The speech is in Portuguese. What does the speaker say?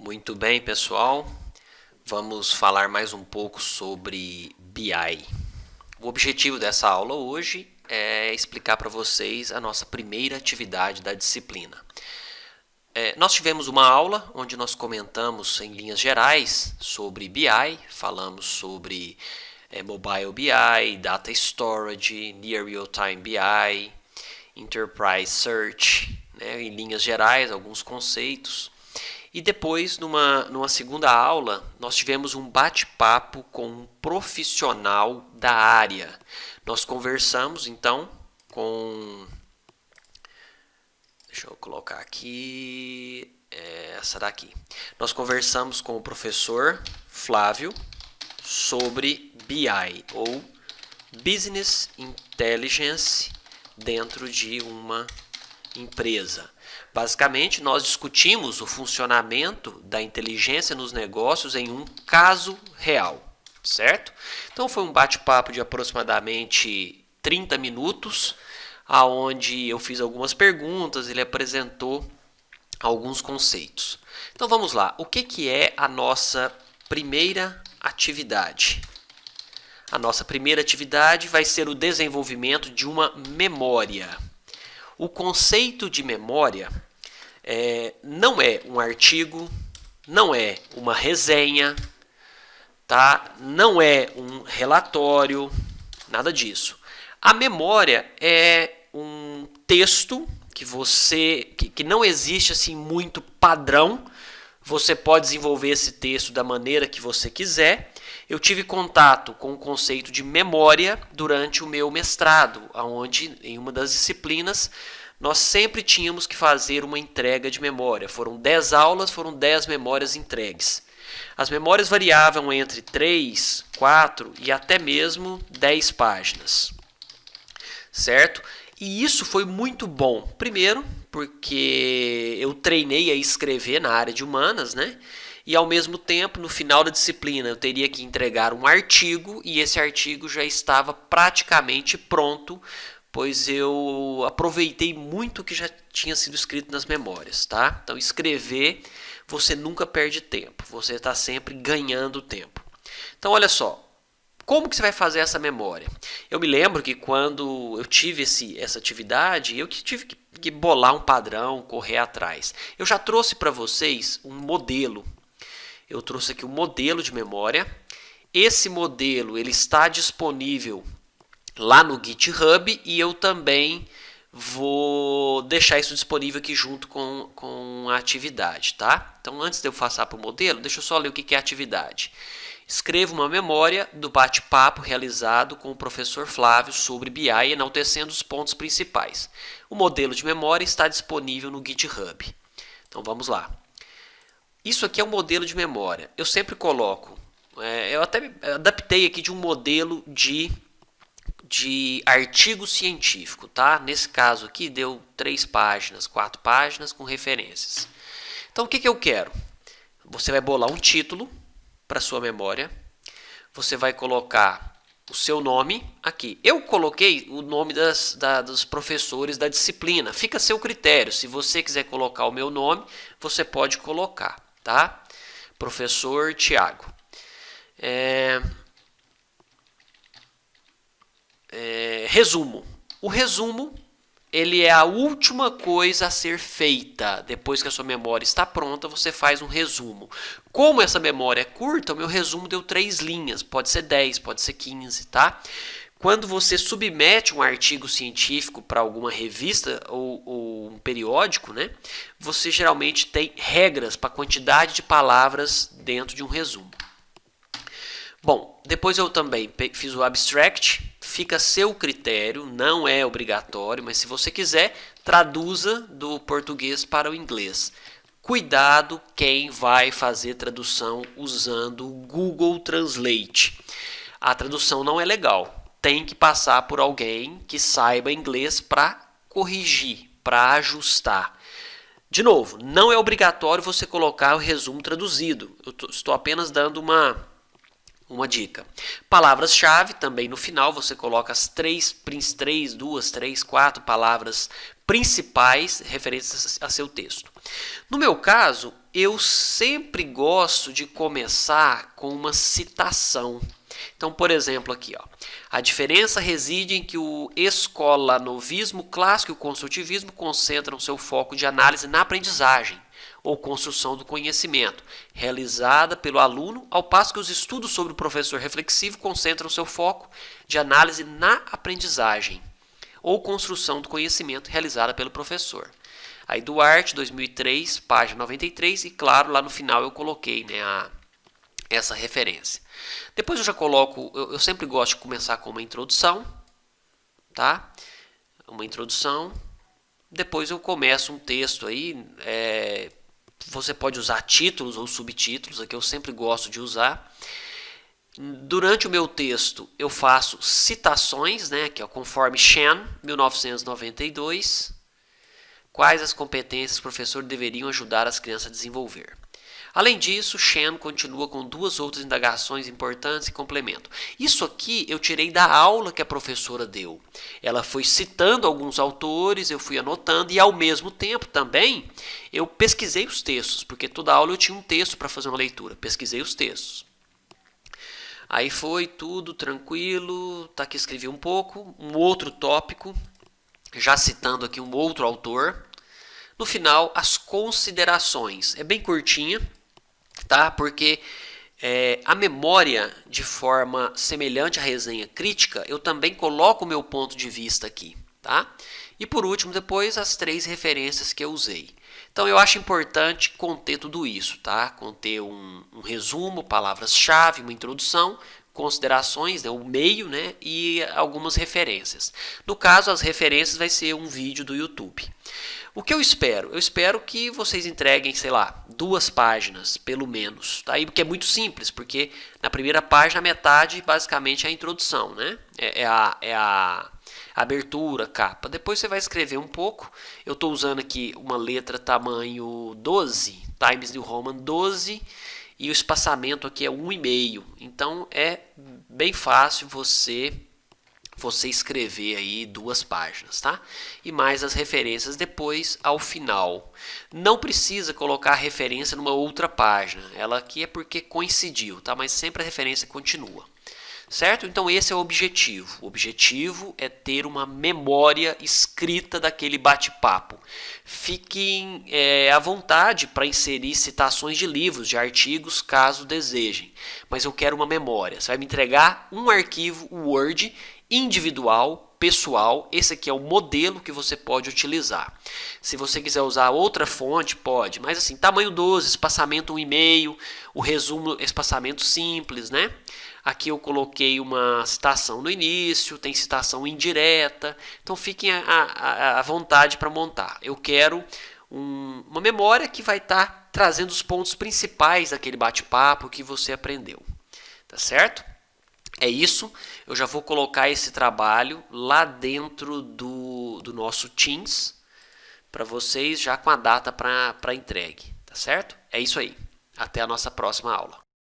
Muito bem, pessoal. Vamos falar mais um pouco sobre BI. O objetivo dessa aula hoje é explicar para vocês a nossa primeira atividade da disciplina. Nós tivemos uma aula onde nós comentamos em linhas gerais sobre BI, falamos sobre Mobile BI, Data Storage, Near Real-Time BI, Enterprise Search, em linhas gerais, alguns conceitos. E depois, numa segunda aula, nós tivemos um bate-papo com um profissional da área. Nós conversamos, então, com... Deixa eu colocar aqui... essa daqui. Nós conversamos com o professor Flávio sobre BI, ou Business Intelligence, dentro de uma empresa. Basicamente, nós discutimos o funcionamento da inteligência nos negócios em um caso real, certo? Então, foi um bate-papo de aproximadamente 30 minutos, onde eu fiz algumas perguntas, ele apresentou alguns conceitos. Então, vamos lá. O que é a nossa primeira atividade? A nossa primeira atividade vai ser o desenvolvimento de uma memória. O conceito de memória não é um artigo, não é uma resenha, tá? Não é um relatório, nada disso. A memória é um texto que não existe assim muito padrão. Você pode desenvolver esse texto da maneira que você quiser. Eu tive contato com o conceito de memória durante o meu mestrado, onde em uma das disciplinas nós sempre tínhamos que fazer uma entrega de memória. Foram 10 aulas, foram 10 memórias entregues. As memórias variavam entre 3, 4 e até mesmo 10 páginas, certo? E isso foi muito bom. Primeiro, porque eu treinei a escrever na área de humanas, né? E ao mesmo tempo, no final da disciplina, eu teria que entregar um artigo e esse artigo já estava praticamente pronto, pois eu aproveitei muito o que já tinha sido escrito nas memórias, tá? Então, escrever, você nunca perde tempo, você está sempre ganhando tempo. Então, olha só, como que você vai fazer essa memória? Eu me lembro que quando eu tive essa atividade, eu tive que bolar um padrão, correr atrás. Eu já trouxe para vocês um modelo. Eu trouxe aqui um modelo de memória. Esse modelo ele está disponível lá no GitHub e eu também vou deixar isso disponível aqui junto com a atividade, tá? Então, antes de eu passar para o modelo, deixa eu só ler o que é atividade. Escreva uma memória do bate-papo realizado com o professor Flávio sobre BI, enaltecendo os pontos principais. O modelo de memória está disponível no GitHub. Então, vamos lá. Isso aqui é um modelo de memória. Eu sempre coloco, eu até adaptei aqui de um modelo de artigo científico, tá? Nesse caso aqui deu 3 páginas, 4 páginas com referências. Então, o que eu quero? Você vai bolar um título para sua memória. Você vai colocar o seu nome aqui. Eu coloquei o nome dos professores da disciplina. Fica a seu critério. Se você quiser colocar o meu nome, você pode colocar, tá? Professor Tiago. Resumo. O resumo ele é a última coisa a ser feita. Depois que a sua memória está pronta, você faz um resumo. Como essa memória é curta, o meu resumo deu 3 linhas. Pode ser 10, pode ser 15, tá? Quando você submete um artigo científico para alguma revista ou um periódico, né, você geralmente tem regras para a quantidade de palavras dentro de um resumo. Bom, depois eu também fiz o abstract. Fica a seu critério, não é obrigatório, mas se você quiser, traduza do português para o inglês. Cuidado quem vai fazer tradução usando o Google Translate. A tradução não é legal. Tem que passar por alguém que saiba inglês para corrigir, para ajustar. De novo, não é obrigatório você colocar o resumo traduzido. Eu estou apenas dando uma dica. Palavras-chave, também no final você coloca as 2, 3, 4 palavras principais referentes a seu texto. No meu caso, eu sempre gosto de começar com uma citação. Então, por exemplo, aqui, ó, a diferença reside em que o escolanovismo clássico e o construtivismo concentram seu foco de análise na aprendizagem ou construção do conhecimento, realizada pelo aluno, ao passo que os estudos sobre o professor reflexivo concentram seu foco de análise na aprendizagem ou construção do conhecimento realizada pelo professor. Aí Duarte, 2003, página 93, e claro, lá no final eu coloquei, né, essa referência. Depois eu já coloco, eu sempre gosto de começar com uma introdução, tá? Uma introdução. Depois eu começo um texto aí, você pode usar títulos ou subtítulos, aqui eu sempre gosto de usar. Durante o meu texto eu faço citações, né, que é conforme Shen, 1992, quais as competências o professor deveriam ajudar as crianças a desenvolver. Além disso, Shen continua com duas outras indagações importantes e complemento. Isso aqui eu tirei da aula que a professora deu. Ela foi citando alguns autores, eu fui anotando e ao mesmo tempo também eu pesquisei os textos, porque toda aula eu tinha um texto para fazer uma leitura, pesquisei os textos. Aí foi tudo tranquilo, tá aqui escrevi um pouco, um outro tópico, já citando aqui um outro autor. No final, as considerações. É bem curtinha, tá? Porque a memória, de forma semelhante à resenha crítica, eu também coloco o meu ponto de vista aqui, tá? E por último, depois, as 3 referências que eu usei. Então, eu acho importante conter tudo isso, tá? Conter um resumo, palavras-chave, uma introdução, considerações, né, o meio, né, e algumas referências. No caso, as referências vai ser um vídeo do YouTube. O que eu espero? Eu espero que vocês entreguem, sei lá, 2 páginas, pelo menos, tá? E porque é muito simples, porque na primeira página a metade basicamente é a introdução, né? É a abertura, capa. Depois você vai escrever um pouco. Eu estou usando aqui uma letra tamanho 12, Times New Roman 12, e o espaçamento aqui é 1,5. Então é bem fácil você escrever aí 2 páginas, tá? E mais as referências depois ao final. Não precisa colocar a referência numa outra página. Ela aqui é porque coincidiu, tá? Mas sempre a referência continua. Certo? Então esse é o objetivo. O objetivo é ter uma memória escrita daquele bate-papo. Fiquem à vontade para inserir citações de livros, de artigos, caso desejem. Mas eu quero uma memória. Você vai me entregar um arquivo Word individual, pessoal. Esse aqui é o modelo que você pode utilizar. Se você quiser usar outra fonte, pode. Mas assim, tamanho 12, espaçamento 1,5, o resumo, espaçamento simples, né? Aqui eu coloquei uma citação no início, tem citação indireta, então fiquem à vontade para montar. Eu quero uma memória que vai estar trazendo os pontos principais daquele bate-papo que você aprendeu. Tá certo? É isso, eu já vou colocar esse trabalho lá dentro do nosso Teams para vocês já com a data para entregue. Tá certo? É isso aí. Até a nossa próxima aula.